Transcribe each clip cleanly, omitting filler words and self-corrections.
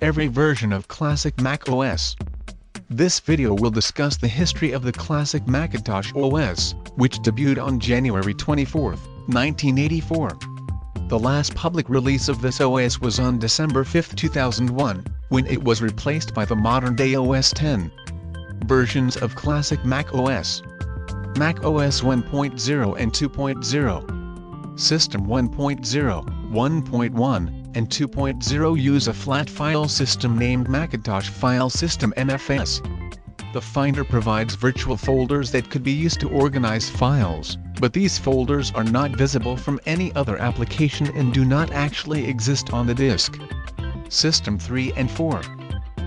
every version of classic Mac OS. This video will discuss the history of the classic Macintosh OS, which debuted on January 24, 1984. The last public release of this OS was on December 5, 2001, when it was replaced by the modern-day OS X. Versions of classic Mac OS: Mac OS 1.0 and 2.0. System 1.0, 1.1, and 2.0 use a flat file system named Macintosh File System MFS. The Finder provides virtual folders that could be used to organize files, but these folders are not visible from any other application and do not actually exist on the disk. System 3 and 4.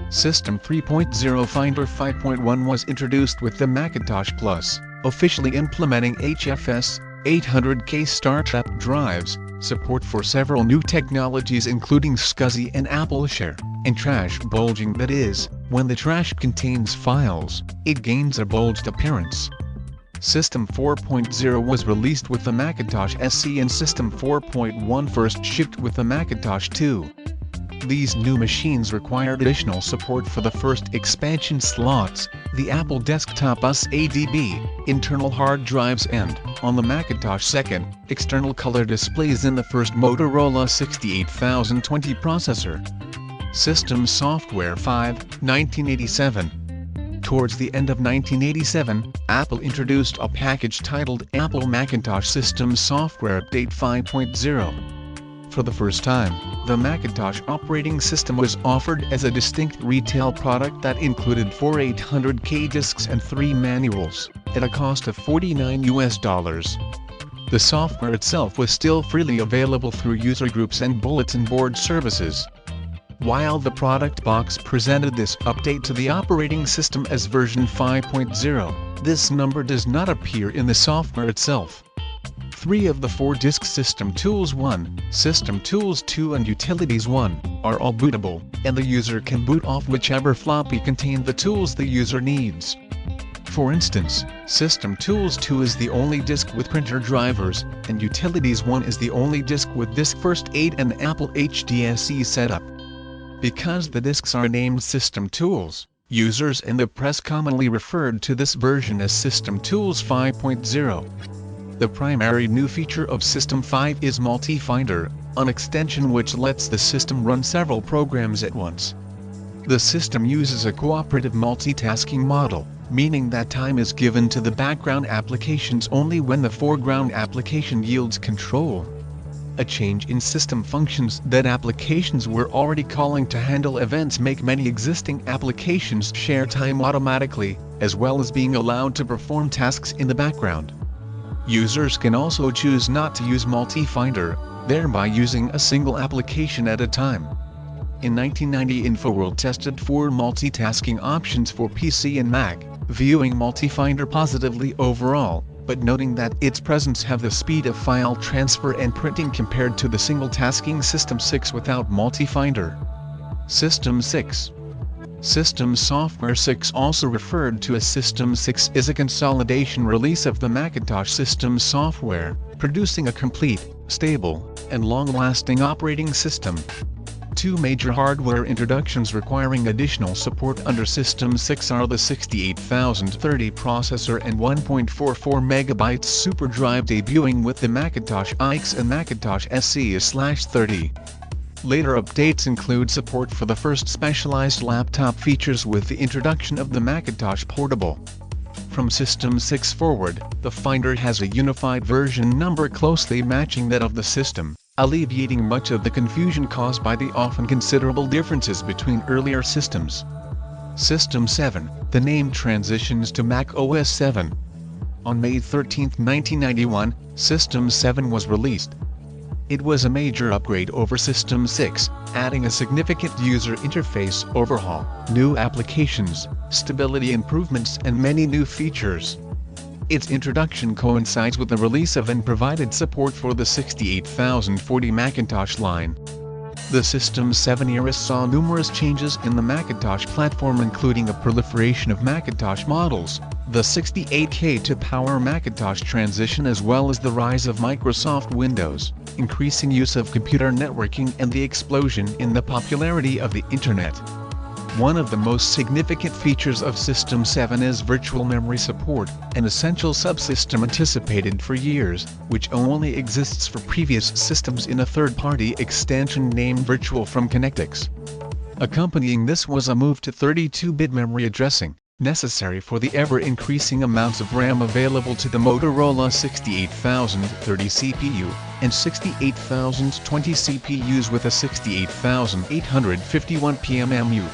System 3.0 Finder 5.1 was introduced with the Macintosh Plus, officially implementing HFS 800K StarTrap drives, support for several new technologies including SCSI and AppleShare, and trash bulging, that is, when the trash contains files, it gains a bulged appearance. System 4.0 was released with the Macintosh SE and System 4.1 first shipped with the Macintosh 2. These new machines required additional support for the first expansion slots, the Apple Desktop Bus ADB, internal hard drives and, on the Macintosh 2, external color displays in the first Motorola 68020 processor. System Software 5, 1987. Towards the end of 1987, Apple introduced a package titled Apple Macintosh System Software Update 5.0. For the first time, the Macintosh operating system was offered as a distinct retail product that included 4 800K disks and 3 manuals, at a cost of $49. The software itself was still freely available through user groups and bulletin board services. While the product box presented this update to the operating system as version 5.0, this number does not appear in the software itself. 3 of the 4 disk System Tools 1, System Tools 2 and Utilities 1, are all bootable, and the user can boot off whichever floppy contained the tools the user needs. For instance, System Tools 2 is the only disk with printer drivers, and Utilities 1 is the only disk with Disk First 8 and Apple HDSE setup. Because the disks are named System Tools, users and the press commonly referred to this version as System Tools 5.0. The primary new feature of System 5 is Multi-Finder, an extension which lets the system run several programs at once. The system uses a cooperative multitasking model, meaning that time is given to the background applications only when the foreground application yields control. A change in system functions that applications were already calling to handle events make many existing applications share time automatically, as well as being allowed to perform tasks in the background. Users can also choose not to use Multi-Finder, thereby using a single application at a time. In 1990, InfoWorld tested 4 multitasking options for PC and Mac, viewing Multi-Finder positively overall, but noting that its presence have the speed of file transfer and printing compared to the single-tasking System 6 without Multi-Finder. System 6. System Software 6, also referred to as System 6, is a consolidation release of the Macintosh system software, producing a complete, stable, and long-lasting operating system. 2 major hardware introductions requiring additional support under System 6 are the 68030 processor and 1.44 MB SuperDrive debuting with the Macintosh iX and Macintosh SE/30. Later updates include support for the first specialized laptop features with the introduction of the Macintosh Portable. From System 6 forward, the Finder has a unified version number closely matching that of the system, alleviating much of the confusion caused by the often considerable differences between earlier systems. System 7, the name transitions to Mac OS 7. On May 13, 1991, System 7 was released. It was a major upgrade over System 6, adding a significant user interface overhaul, new applications, stability improvements and many new features. Its introduction coincides with the release of and provided support for the 68040 Macintosh line. The System 7 era saw numerous changes in the Macintosh platform, including a proliferation of Macintosh models, the 68K to Power Macintosh transition, as well as the rise of Microsoft Windows, increasing use of computer networking, and the explosion in the popularity of the Internet. One of the most significant features of System 7 is virtual memory support, an essential subsystem anticipated for years, which only exists for previous systems in a third-party extension named Virtual from Connectix. Accompanying this was a move to 32-bit memory addressing, necessary for the ever-increasing amounts of RAM available to the Motorola 68030 CPU, and 68020 CPUs with a 68851 PMMU.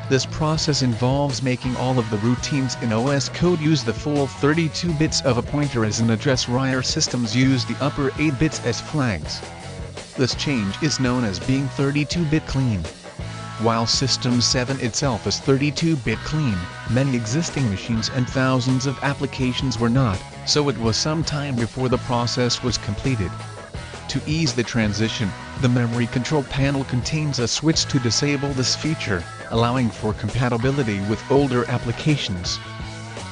This process involves making all of the routines in OS code use the full 32 bits of a pointer as an address, while systems use the upper 8 bits as flags. This change is known as being 32-bit clean. While System 7 itself is 32-bit clean, many existing machines and thousands of applications were not, so it was some time before the process was completed. To ease the transition, the memory control panel contains a switch to disable this feature, allowing for compatibility with older applications.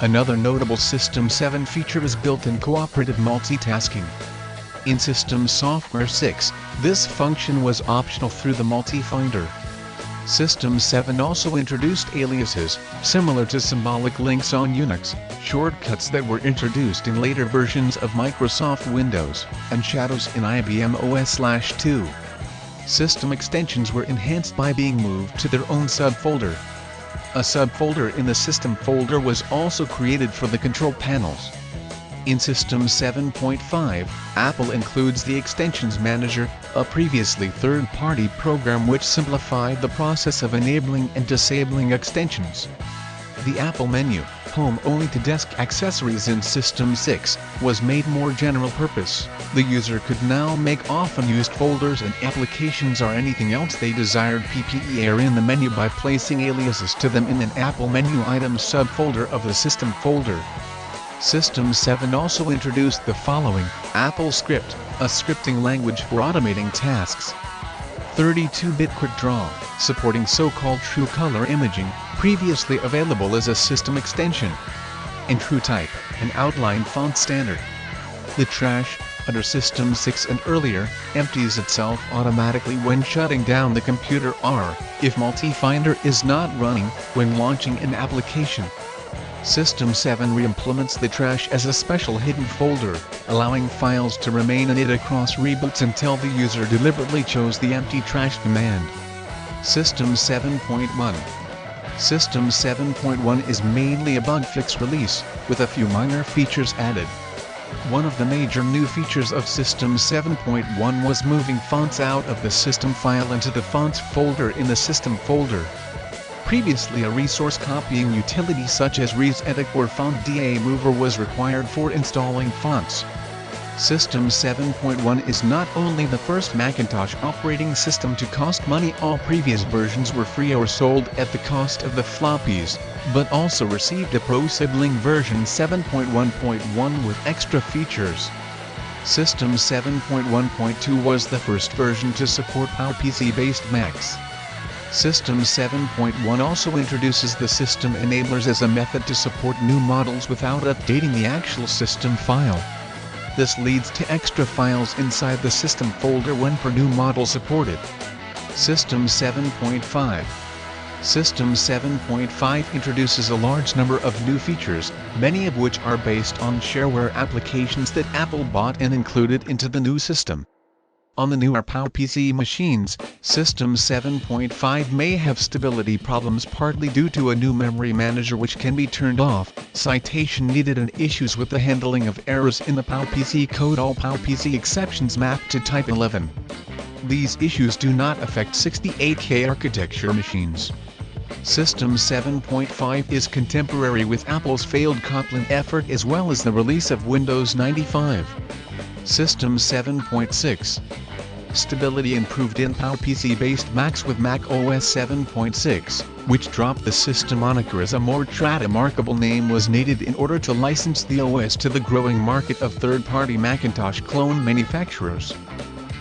Another notable System 7 feature is built-in cooperative multitasking. In System Software 6, this function was optional through the Multi-Finder. System 7 also introduced aliases, similar to symbolic links on Unix, shortcuts that were introduced in later versions of Microsoft Windows, and shadows in IBM OS/2. System extensions were enhanced by being moved to their own subfolder. A subfolder in the System folder was also created for the control panels. In System 7.5, Apple includes the Extensions Manager, a previously third-party program which simplified the process of enabling and disabling extensions. The Apple menu, home only to desk accessories in System 6, was made more general purpose. The user could now make often used folders and applications or anything else they desired PPER in the menu by placing aliases to them in an Apple menu items subfolder of the System folder. System 7 also introduced the following: Apple Script, a scripting language for automating tasks. 32-bit Quick Draw, supporting so-called true color imaging, previously available as a system extension. And TrueType, an outline font standard. The trash, under System 6 and earlier, empties itself automatically when shutting down the computer or, if Multi-Finder is not running, when launching an application. System 7 re-implements the trash as a special hidden folder, allowing files to remain in it across reboots until the user deliberately chose the empty trash command. System 7.1. System 7.1 is mainly a bug fix release, with a few minor features added. One of the major new features of System 7.1 was moving fonts out of the System file into the Fonts folder in the System folder. Previously, a resource copying utility such as ResEdit or FontDA Mover was required for installing fonts. System 7.1 is not only the first Macintosh operating system to cost money. All previous versions were free or sold at the cost of the floppies, but also received a Pro sibling version 7.1.1 with extra features. System 7.1.2 was the first version to support PowerPC-based Macs. System 7.1 also introduces the System Enablers as a method to support new models without updating the actual system file. This leads to extra files inside the System folder when per new model supported. System 7.5. System 7.5 introduces a large number of new features, many of which are based on shareware applications that Apple bought and included into the new system. On the newer PowerPC machines, System 7.5 may have stability problems partly due to a new memory manager which can be turned off, citation needed, and issues with the handling of errors in the PowerPC code. All PowerPC exceptions map to Type 11. These issues do not affect 68K architecture machines. System 7.5 is contemporary with Apple's failed Kotlin effort as well as the release of Windows 95. System 7.6. Stability improved in PowerPC-based Macs with Mac OS 7.6, which dropped the system moniker as a more remarkable name was needed in order to license the OS to the growing market of third-party Macintosh clone manufacturers.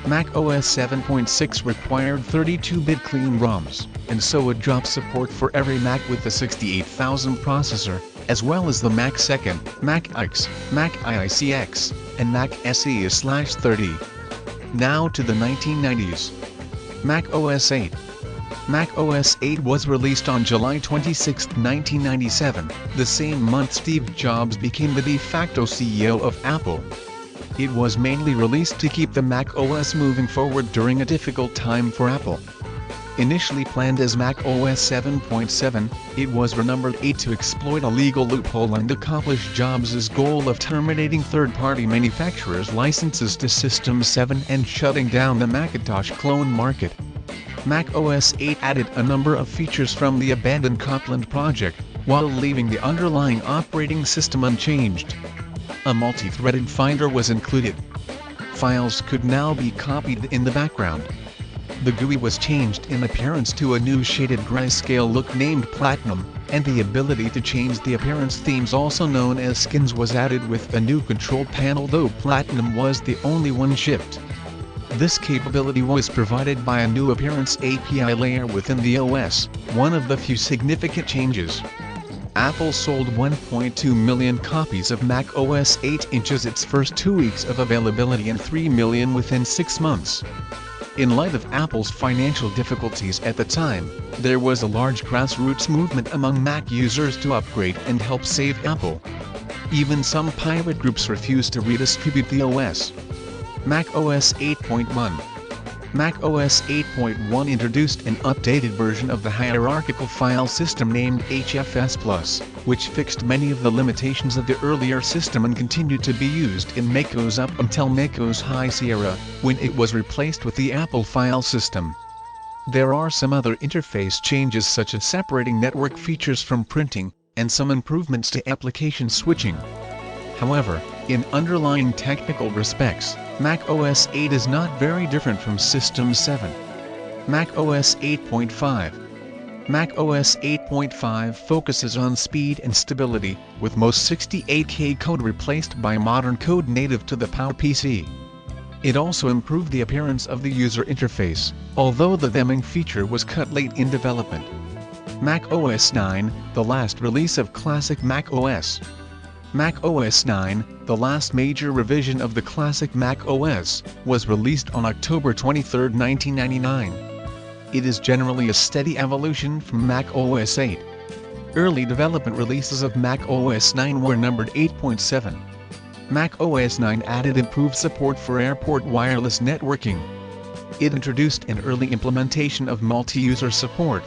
Mac OS 7.6 required 32-bit clean ROMs, and so it dropped support for every Mac with the 68000 processor, as well as the Mac Second, Mac X, Mac IICX, and Mac SE/30. Now to the 1990s. Mac OS 8. Mac OS 8 was released on July 26, 1997, the same month Steve Jobs became the de facto CEO of Apple. It was mainly released to keep the Mac OS moving forward during a difficult time for Apple. Initially planned as Mac OS 7.7, it was renumbered 8 to exploit a legal loophole and accomplish Jobs' goal of terminating third-party manufacturers' licenses to System 7 and shutting down the Macintosh clone market. Mac OS 8 added a number of features from the abandoned Copland project, while leaving the underlying operating system unchanged. A multi-threaded Finder was included. Files could now be copied in the background. The GUI was changed in appearance to a new shaded grayscale look named Platinum, and the ability to change the appearance themes, also known as skins, was added with a new control panel, though Platinum was the only one shipped. This capability was provided by a new appearance API layer within the OS, one of the few significant changes. Apple sold 1.2 million copies of Mac OS 8 in its first 2 weeks of availability and 3 million within 6 months. In light of Apple's financial difficulties at the time, there was a large grassroots movement among Mac users to upgrade and help save Apple. Even some pirate groups refused to redistribute the OS. Mac OS 8.1. Mac OS 8.1 introduced an updated version of the hierarchical file system named HFS+, which fixed many of the limitations of the earlier system and continued to be used in macOS up until macOS High Sierra, when it was replaced with the Apple file system. There are some other interface changes, such as separating network features from printing, and some improvements to application switching. However, in underlying technical respects, Mac OS 8 is not very different from System 7. Mac OS 8.5. Mac OS 8.5 focuses on speed and stability, with most 68K code replaced by modern code native to the PowerPC. It also improved the appearance of the user interface, although the theming feature was cut late in development. Mac OS 9, the last release of classic Mac OS. Mac OS 9, the last major revision of the classic Mac OS, was released on October 23, 1999. It is generally a steady evolution from Mac OS 8. Early development releases of Mac OS 9 were numbered 8.7. Mac OS 9 added improved support for airport wireless networking. It introduced an early implementation of multi-user support.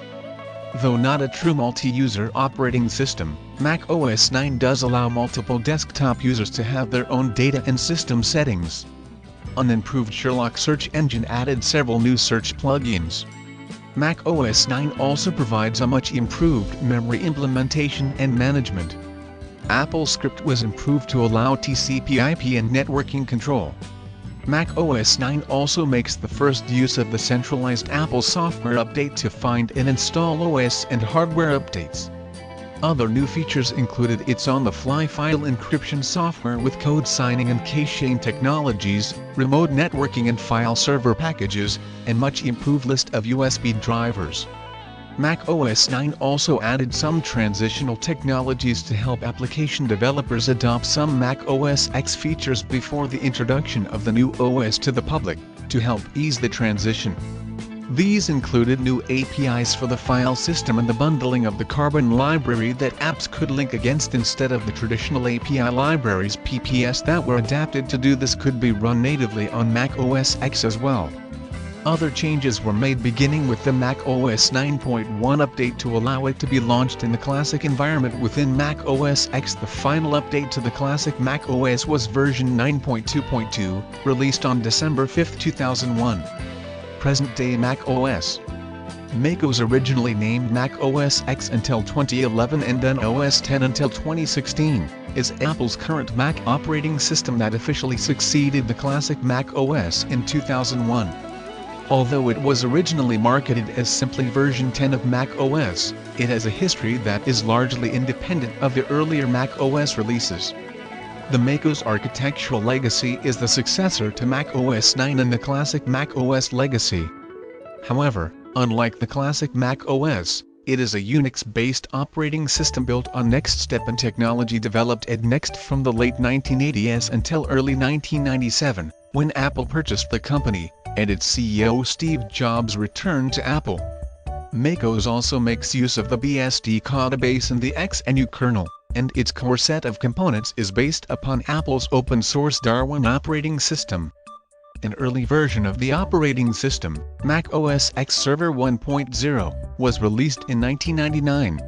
Though not a true multi-user operating system, Mac OS 9 does allow multiple desktop users to have their own data and system settings. An improved Sherlock search engine added several new search plugins. Mac OS 9 also provides a much improved memory implementation and management. AppleScript was improved to allow TCP/IP and networking control. Mac OS 9 also makes the first use of the centralized Apple software update to find and install OS and hardware updates. Other new features included its on-the-fly file encryption software with code signing and caching technologies, remote networking and file server packages, and much improved list of USB drivers. Mac OS 9 also added some transitional technologies to help application developers adopt some Mac OS X features before the introduction of the new OS to the public, to help ease the transition. These included new APIs for the file system and the bundling of the Carbon library that apps could link against instead of the traditional API libraries PPS that were adapted to do this could be run natively on Mac OS X as well. Other changes were made beginning with the Mac OS 9.1 update to allow it to be launched in the classic environment within Mac OS X. The final update to the classic Mac OS was version 9.2.2, released on December 5, 2001. Present-day Mac OS. macOS originally named Mac OS X until 2011 and then OS X until 2016, is Apple's current Mac operating system that officially succeeded the classic Mac OS in 2001. Although it was originally marketed as simply version 10 of Mac OS, it has a history that is largely independent of the earlier Mac OS releases. The MACOS architectural legacy is the successor to Mac OS 9 and the classic Mac OS legacy. However, unlike the classic Mac OS, it is a Unix-based operating system built on NextStep and technology developed at Next from the late 1980s until early 1997, when Apple purchased the company, and its CEO Steve Jobs returned to Apple. MACOS also makes use of the BSD codebase and the XNU kernel, and its core set of components is based upon Apple's open-source Darwin operating system. An early version of the operating system, Mac OS X Server 1.0, was released in 1999.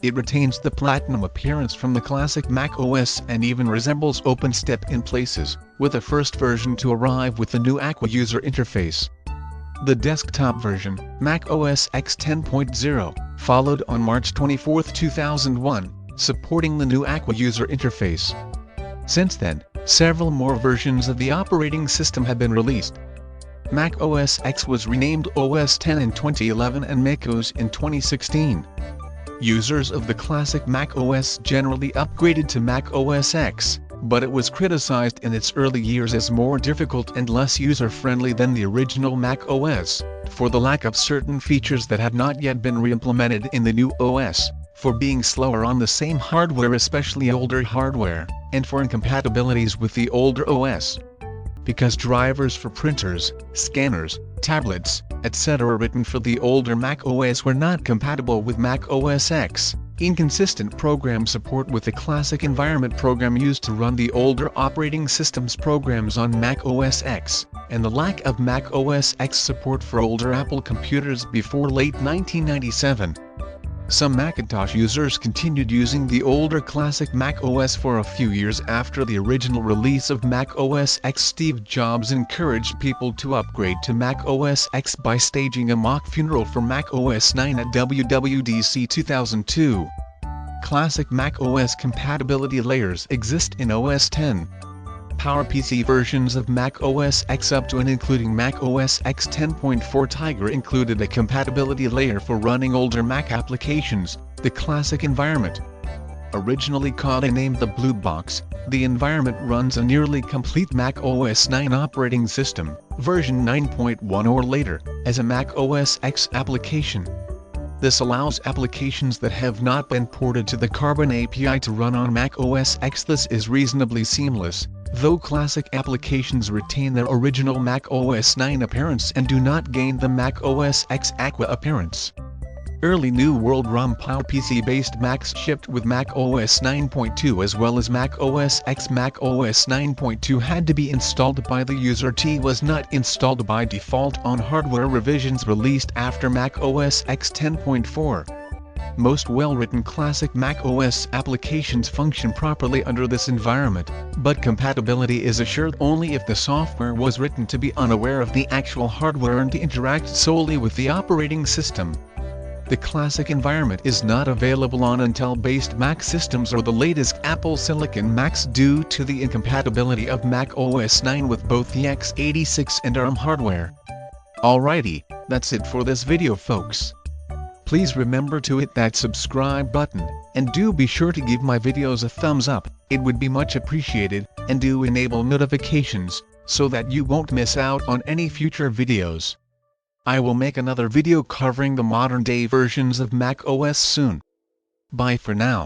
It retains the platinum appearance from the classic Mac OS and even resembles OpenStep in places, with the first version to arrive with the new Aqua user interface. The desktop version, Mac OS X 10.0, followed on March 24, 2001, supporting the new Aqua user interface. Since then, several more versions of the operating system have been released. Mac OS X was renamed OS X in 2011 and MACOS in 2016. Users of the classic Mac OS generally upgraded to Mac OS X, but it was criticized in its early years as more difficult and less user-friendly than the original Mac OS, for the lack of certain features that had not yet been re-implemented in the new OS, for being slower on the same hardware, especially older hardware, and for incompatibilities with the older OS. Because drivers for printers, scanners, tablets, etc. written for the older Mac OS were not compatible with Mac OS X, inconsistent program support with the classic environment program used to run the older operating system's programs on Mac OS X, and the lack of Mac OS X support for older Apple computers before late 1997. Some Macintosh users continued using the older classic Mac OS for a few years after the original release of Mac OS X. Steve Jobs encouraged people to upgrade to Mac OS X by staging a mock funeral for Mac OS 9 at WWDC 2002. Classic Mac OS compatibility layers exist in OS X. PowerPC versions of Mac OS X up to and including Mac OS X 10.4 Tiger included a compatibility layer for running older Mac applications, the classic environment. Originally codenamed the Blue Box, the environment runs a nearly complete Mac OS 9 operating system, version 9.1 or later, as a Mac OS X application. This allows applications that have not been ported to the Carbon API to run on Mac OS X. This is reasonably seamless, though classic applications retain their original Mac OS 9 appearance and do not gain the Mac OS X Aqua appearance. Early New World ROM PowerPC-based Macs shipped with Mac OS 9.2 as well as Mac OS X. Mac OS 9.2 had to be installed by the user. T was not installed by default on hardware revisions released after Mac OS X 10.4. Most well-written classic Mac OS applications function properly under this environment, but compatibility is assured only if the software was written to be unaware of the actual hardware and to interact solely with the operating system. The classic environment is not available on Intel-based Mac systems or the latest Apple Silicon Macs due to the incompatibility of Mac OS 9 with both the x86 and ARM hardware. Alrighty, that's it for this video, folks. Please remember to hit that subscribe button, and do be sure to give my videos a thumbs up, it would be much appreciated, and do enable notifications, so that you won't miss out on any future videos. I will make another video covering the modern day versions of Mac OS soon. Bye for now.